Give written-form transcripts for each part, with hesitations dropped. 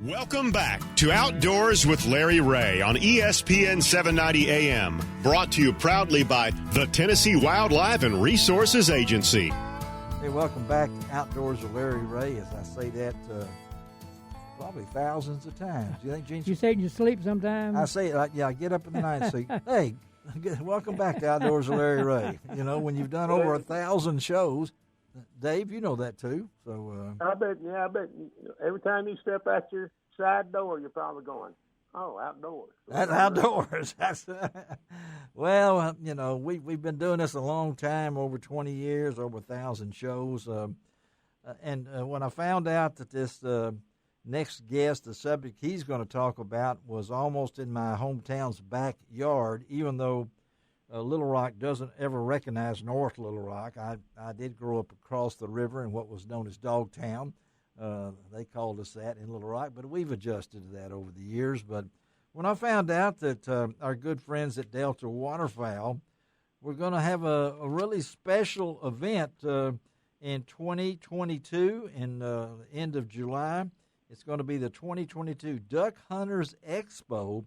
Welcome back to Outdoors with Larry Ray on ESPN 790 AM, brought to you proudly by the Tennessee Wildlife and Resources Agency. Hey, welcome back to Outdoors with Larry Ray. As I say that probably thousands of times. You think, Gene? You say it in your sleep sometimes? I say it, I get up in the night and say, hey, welcome back to Outdoors with Larry Ray. You know, when you've done over 1,000 shows, Dave, you know that too. So I bet every time you step out your side door, you're probably going, oh, outdoors. That's outdoors. Well, you know, we've been doing this a long time, over 20 years, over 1,000 shows. And when I found out that this next guest, the subject he's going to talk about, was almost in my hometown's backyard, even though Little Rock doesn't ever recognize North Little Rock. I did grow up across the river in what was known as Dogtown. They called us that in Little Rock, but we've adjusted to that over the years. But when I found out that our good friends at Delta Waterfowl were going to have a really special event in 2022 in the end of July, it's going to be the 2022 Duck Hunters Expo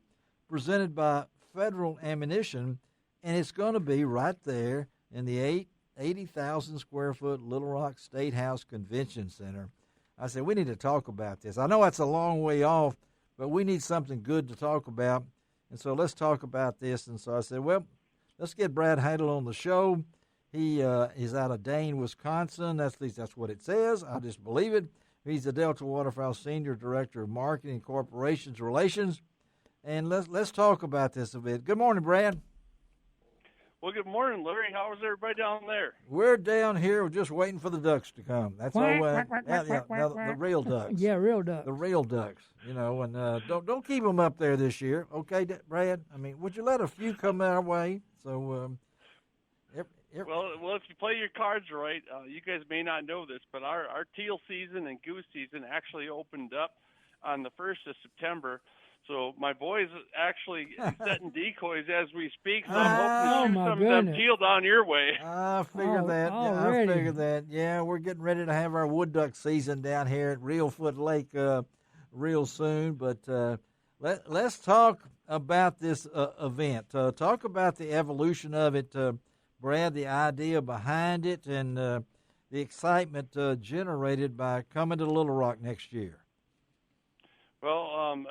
presented by Federal Ammunition. And it's going to be right there in the 80,000 square foot Little Rock State House Convention Center. I said, we need to talk about this. I know that's a long way off, but we need something good to talk about. And so let's talk about this. And so I said, well, let's get Brad Heidl on the show. He is out of Dane, Wisconsin. At least that's what it says. I just believe it. He's the Delta Waterfowl Senior Director of Marketing and Corporations Relations. And let's talk about this a bit. Good morning, Brad. Well, good morning, Larry. How is everybody down there? We're down here. We're just waiting for the ducks to come. That's all. The real ducks. Yeah, real ducks. The real ducks. You know, and don't keep them up there this year, okay, Brad? I mean, would you let a few come our way? So, Well, if you play your cards right, you guys may not know this, but our teal season and goose season actually opened up on the 1st of September. So my boys actually setting decoys as we speak. So I'm hoping to shoot some of them teal down your way. I figured that. Yeah, I figured that. Yeah, we're getting ready to have our wood duck season down here at Reelfoot Lake real soon. But let's talk about this event. Talk about the evolution of it, Brad, the idea behind it, and the excitement generated by coming to Little Rock next year. Well,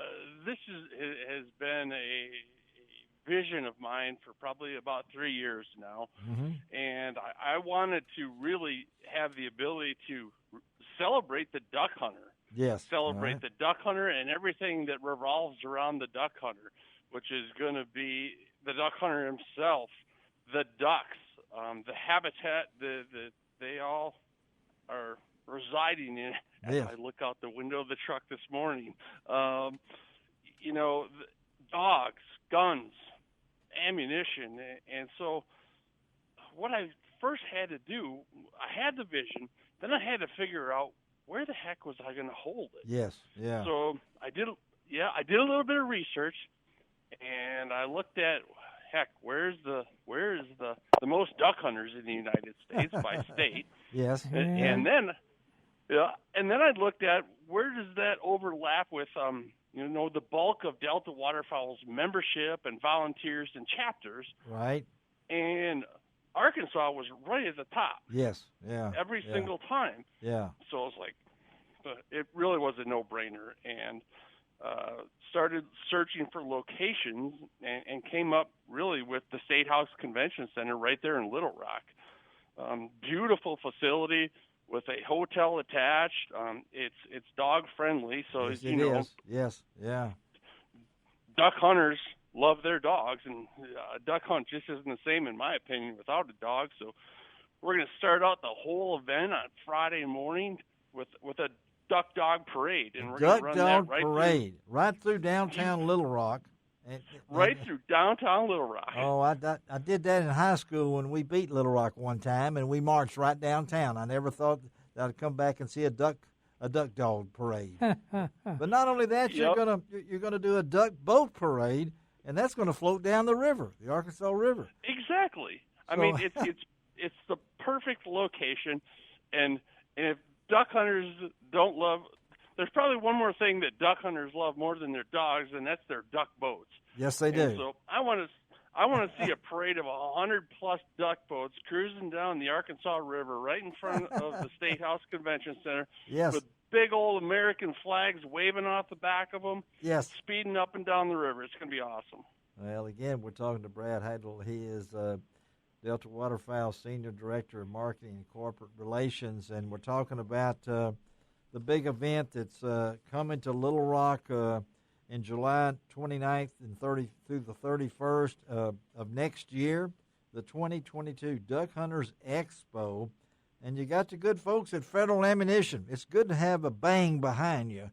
this has been a vision of mine for probably about 3 years now, and I wanted to really have the ability to celebrate the duck hunter. Yes. Celebrate the duck hunter and everything that revolves around the duck hunter, which is going to be the duck hunter himself, the ducks, the habitat that they all are residing in. As I look out the window of the truck this morning, you know, dogs, guns, ammunition. And so what I first had to do, I had the vision, then I had to figure out where the heck was I going to hold it. Yes, yeah. So I did a little bit of research, and I looked at, heck, where's the most duck hunters in the United States by state. Yes. And then I looked at where does that overlap with, the bulk of Delta Waterfowl's membership and volunteers and chapters. Right. And Arkansas was right at the top. Yes, yeah. Every single time. Yeah. So it was like, it really was a no-brainer. And started searching for locations and came up really with the State House Convention Center right there in Little Rock. Beautiful facility with a hotel attached. It's dog friendly, so yes, you know. Yes, yeah. Duck hunters love their dogs, and a duck hunt just isn't the same, in my opinion, without a dog. So we're going to start out the whole event on Friday morning with a duck dog parade, and we're going to run that right through downtown Little Rock. Through downtown Little Rock. Oh, I did that in high school when we beat Little Rock one time, and we marched right downtown. I never thought that I'd come back and see a duck dog parade. But not only that, you're gonna do a duck boat parade, and that's going to float down the river, the Arkansas River. Exactly. I mean, it's the perfect location, and if duck hunters don't love there's probably one more thing that duck hunters love more than their dogs, and that's their duck boats. Yes, they do. And so I want to see a parade of 100+ duck boats cruising down the Arkansas River right in front of the State House Convention Center. Yes. With big old American flags waving off the back of them. Yes. Speeding up and down the river. It's going to be awesome. Well, again, we're talking to Brad Heidl. He is Delta Waterfowl Senior Director of Marketing and Corporate Relations, and we're talking about the big event that's coming to Little Rock in July 29th and 30 through the 31st of next year, the 2022 Duck Hunters Expo. And you got the good folks at Federal Ammunition. It's good to have a bang behind you,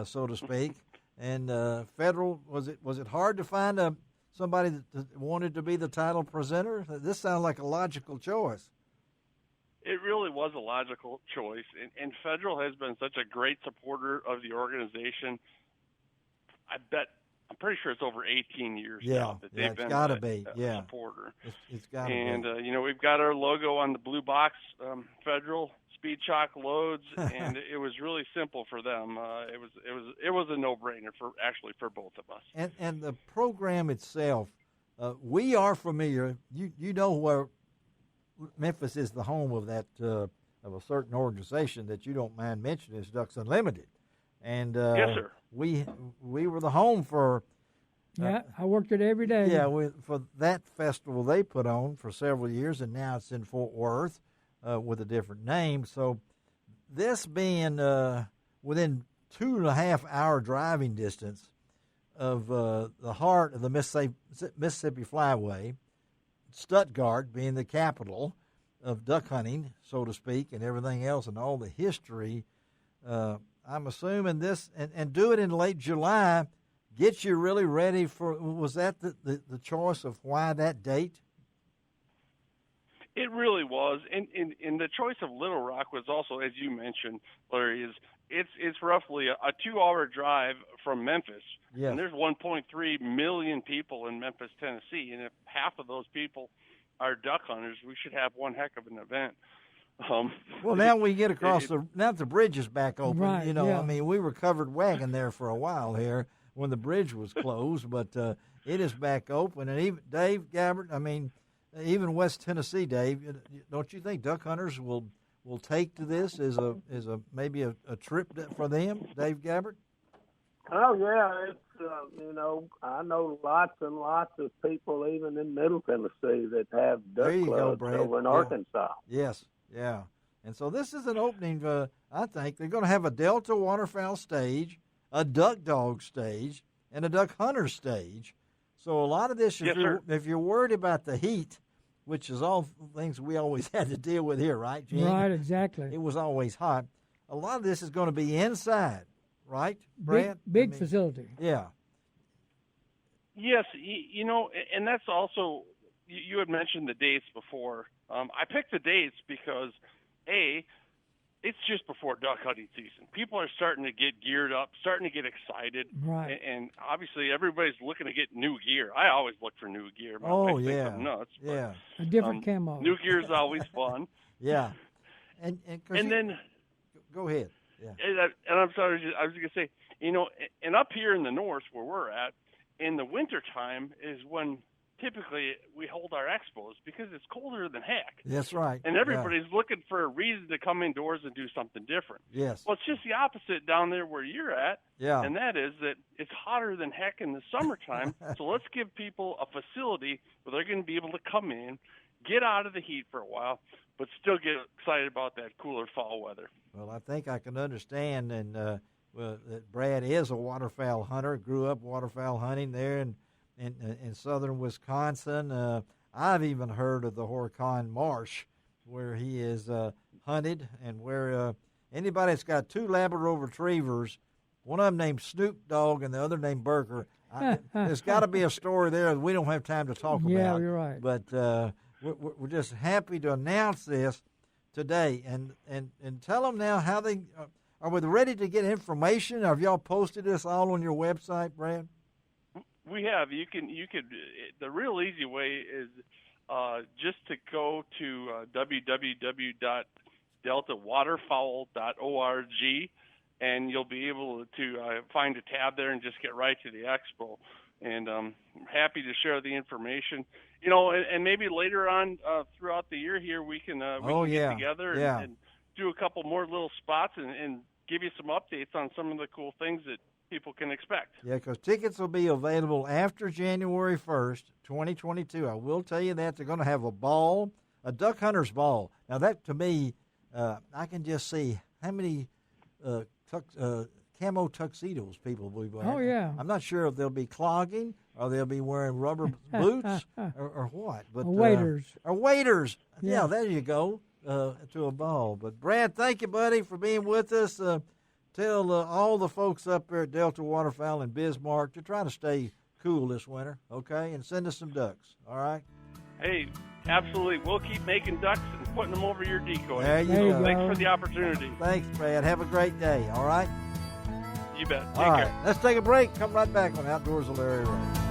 so to speak. And Federal, was it hard to find somebody that wanted to be the title presenter? This sounds like a logical choice. It really was a logical choice, and Federal has been such a great supporter of the organization. I'm pretty sure it's over 18 years now that they've been a supporter. It's got to be. And, we've got our logo on the blue box, Federal Speed Chalk Loads, and it was really simple for them. It was a no-brainer for both of us. And the program itself, we are familiar. You know where Memphis is the home of that of a certain organization that you don't mind mentioning is Ducks Unlimited. And yes, sir. We were the home for. I worked it every day. Yeah, for that festival they put on for several years, and now it's in Fort Worth with a different name. So this being within 2.5-hour driving distance of the heart of the Mississippi Flyway, Stuttgart being the capital of duck hunting, so to speak, and everything else, and all the history. I'm assuming this, and do it in late July, gets you really ready for, was that the choice of why that date? It really was. And the choice of Little Rock was also, as you mentioned, Larry, it's roughly a 2-hour drive from Memphis. Yes. And there's 1.3 million people in Memphis, Tennessee. And if half of those people are duck hunters, we should have one heck of an event. Well, now we get across now the bridge is back open. Right, I mean, we were covered wagon there for a while here when the bridge was closed, but it is back open. And even Dave Gabbert, I mean, even West Tennessee, Dave, don't you think duck hunters will take to this as maybe a trip for them, Dave Gabbert? Oh yeah, it's I know lots and lots of people even in Middle Tennessee that have duck clubs over in Arkansas. Yes. Yeah, and so this is an opening. I think they're going to have a Delta waterfowl stage, a duck dog stage, and a duck hunter stage. So a lot of this, if you're worried about the heat, which is all things we always had to deal with here, right, Gene? Right, exactly. It was always hot. A lot of this is going to be inside, right, Brad? Big facility. Yeah. Yes, and that's also, you had mentioned the dates before. I picked the dates because, it's just before duck hunting season. People are starting to get geared up, starting to get excited. Right. And obviously everybody's looking to get new gear. I always look for new gear. My wife thinks I'm nuts. Yeah. A different camo. New gear is always fun. Yeah. And then go ahead. Yeah. And I'm sorry, I was going to say, and up here in the north where we're at, in the wintertime is when typically we hold our expos because it's colder than heck. That's right. And everybody's looking for a reason to come indoors and do something different. Yes. Well, it's just the opposite down there where you're at. Yeah. And that is that it's hotter than heck in the summertime. So let's give people a facility where they're going to be able to come in, get out of the heat for a while, but still get excited about that cooler fall weather. Well, I think I can understand that Brad is a waterfowl hunter, grew up waterfowl hunting there in southern Wisconsin. I've even heard of the Horicon Marsh where he is hunted, and where anybody that's got 2 Labrador retrievers, one of them named Snoop Dogg and the other named Burger, there's got to be a story there that we don't have time to talk about. Yeah, you're right. But we're just happy to announce this today, and tell them now how they are we ready to get information? Have y'all posted this all on your website, Brad? We have. You could. The real easy way is just to go to www.deltawaterfowl.org and you'll be able to find a tab there and just get right to the expo. And I'm happy to share the information. And maybe later on throughout the year here, we can get together and do a couple more little spots and give you some updates on some of the cool things that people can expect. Yeah, because tickets will be available after January 1st, 2022. I will tell you that they're going to have a ball, a duck hunter's ball. Now, that to me, I can just see how many camo tuxedos people will be wearing. Oh, yeah. I'm not sure if they'll be clogging or they'll be wearing rubber boots or what. But waders. Or waders. Yeah. Yeah, there you go, to a ball. But, Brad, thank you, buddy, for being with us. Tell all the folks up there at Delta Waterfowl in Bismarck to try to stay cool this winter, okay? And send us some ducks, all right? Hey, absolutely. We'll keep making ducks and putting them over your decoy. There you go. Thanks for the opportunity. Thanks, Brad. Have a great day, all right? You bet. All right, let's take a break. Come right back on Outdoors with Larry Ray.